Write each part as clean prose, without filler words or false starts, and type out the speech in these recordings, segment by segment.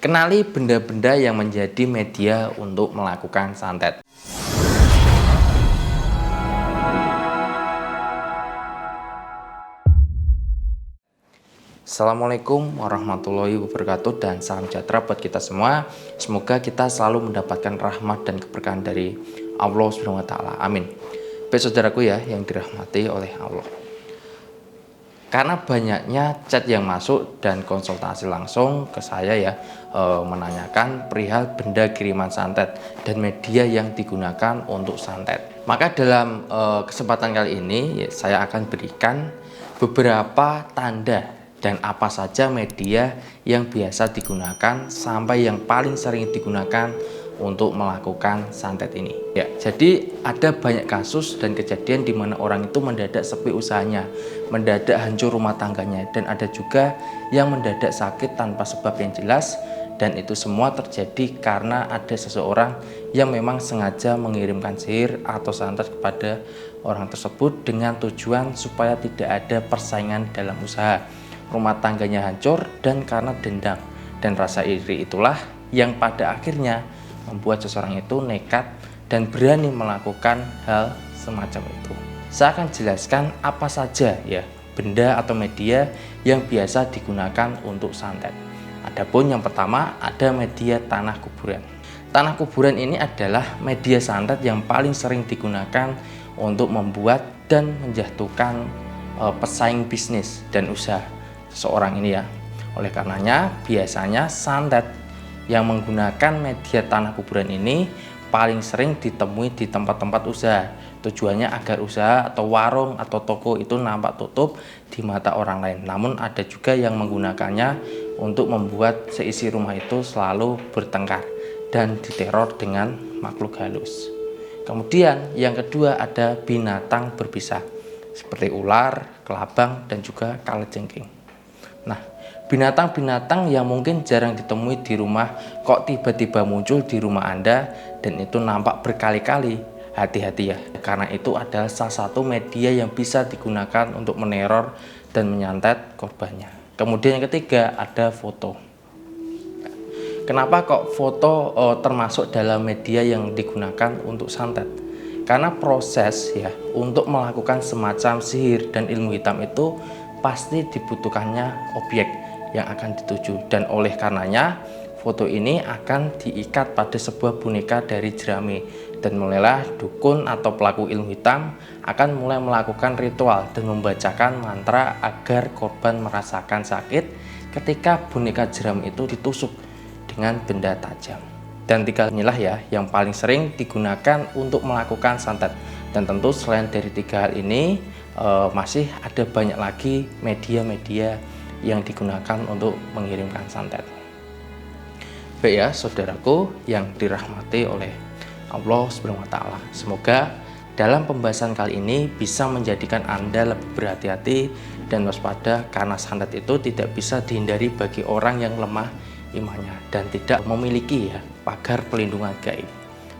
Kenali benda-benda yang menjadi media untuk melakukan santet. Assalamualaikum warahmatullahi wabarakatuh dan salam sejahtera buat kita semua. Semoga kita selalu mendapatkan rahmat dan keberkahan dari Allah Subhanahu wa taala. Amin. Baik saudaraku ya yang dirahmati oleh Allah. Karena banyaknya chat yang masuk dan konsultasi langsung ke saya ya, menanyakan perihal benda kiriman santet dan media yang digunakan untuk santet. Maka dalam kesempatan kali ini ya, saya akan berikan beberapa tanda dan apa saja media yang biasa digunakan sampai yang paling sering digunakan untuk melakukan santet ini. Ya, jadi ada banyak kasus dan kejadian di mana orang itu mendadak sepi usahanya, mendadak hancur rumah tangganya, dan ada juga yang mendadak sakit tanpa sebab yang jelas, dan itu semua terjadi karena ada seseorang yang memang sengaja mengirimkan sihir atau santet kepada orang tersebut dengan tujuan supaya tidak ada persaingan dalam usaha. Rumah tangganya hancur dan karena dendam dan rasa iri itulah yang pada akhirnya membuat seseorang itu nekat dan berani melakukan hal semacam itu. Saya akan jelaskan apa saja ya benda atau media yang biasa digunakan untuk santet. Adapun yang pertama ada media tanah kuburan. Tanah kuburan ini adalah media santet yang paling sering digunakan untuk membuat dan menjatuhkan pesaing bisnis dan usaha seseorang ini ya. Oleh karenanya biasanya santet yang menggunakan media tanah kuburan ini paling sering ditemui di tempat-tempat usaha. Tujuannya agar usaha atau warung atau toko itu nampak tutup di mata orang lain. Namun ada juga yang menggunakannya untuk membuat seisi rumah itu selalu bertengkar dan diteror dengan makhluk halus. Kemudian yang kedua ada binatang berbisa seperti ular, kelabang, dan juga kalajengking. Nah, binatang-binatang yang mungkin jarang ditemui di rumah kok tiba-tiba muncul di rumah Anda dan itu nampak berkali-kali. Hati-hati ya, karena itu adalah salah satu media yang bisa digunakan untuk meneror dan menyantet korbannya. Kemudian yang ketiga ada foto. Kenapa kok foto termasuk dalam media yang digunakan untuk santet? Karena proses ya untuk melakukan semacam sihir dan ilmu hitam itu pasti dibutuhkannya objek yang akan dituju, dan oleh karenanya foto ini akan diikat pada sebuah boneka dari jerami, dan mulailah dukun atau pelaku ilmu hitam akan mulai melakukan ritual dan membacakan mantra agar korban merasakan sakit ketika boneka jerami itu ditusuk dengan benda tajam. Dan tiga inilah ya yang paling sering digunakan untuk melakukan santet, dan tentu selain dari tiga hal ini masih ada banyak lagi media-media yang digunakan untuk mengirimkan santet. Baik ya saudaraku yang dirahmati oleh Allah Subhanahu wa taala. Semoga dalam pembahasan kali ini bisa menjadikan Anda lebih berhati-hati dan waspada, karena santet itu tidak bisa dihindari bagi orang yang lemah imannya dan tidak memiliki ya pagar pelindungan gaib.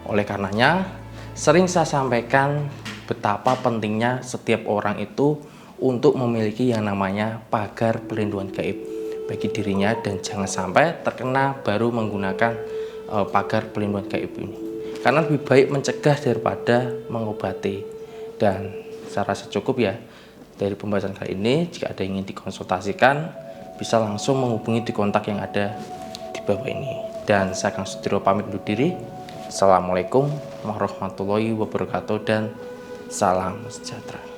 Oleh karenanya sering saya sampaikan betapa pentingnya setiap orang itu untuk memiliki yang namanya pagar pelindungan gaib bagi dirinya, dan jangan sampai terkena baru menggunakan pagar pelindungan gaib ini, karena lebih baik mencegah daripada mengobati. Dan saya rasa cukup ya dari pembahasan kali ini. Jika ada yang ingin dikonsultasikan bisa langsung menghubungi di kontak yang ada di bawah ini. Dan saya Kang Sudiro pamit undur diri. Assalamualaikum warahmatullahi wabarakatuh dan salam sejahtera.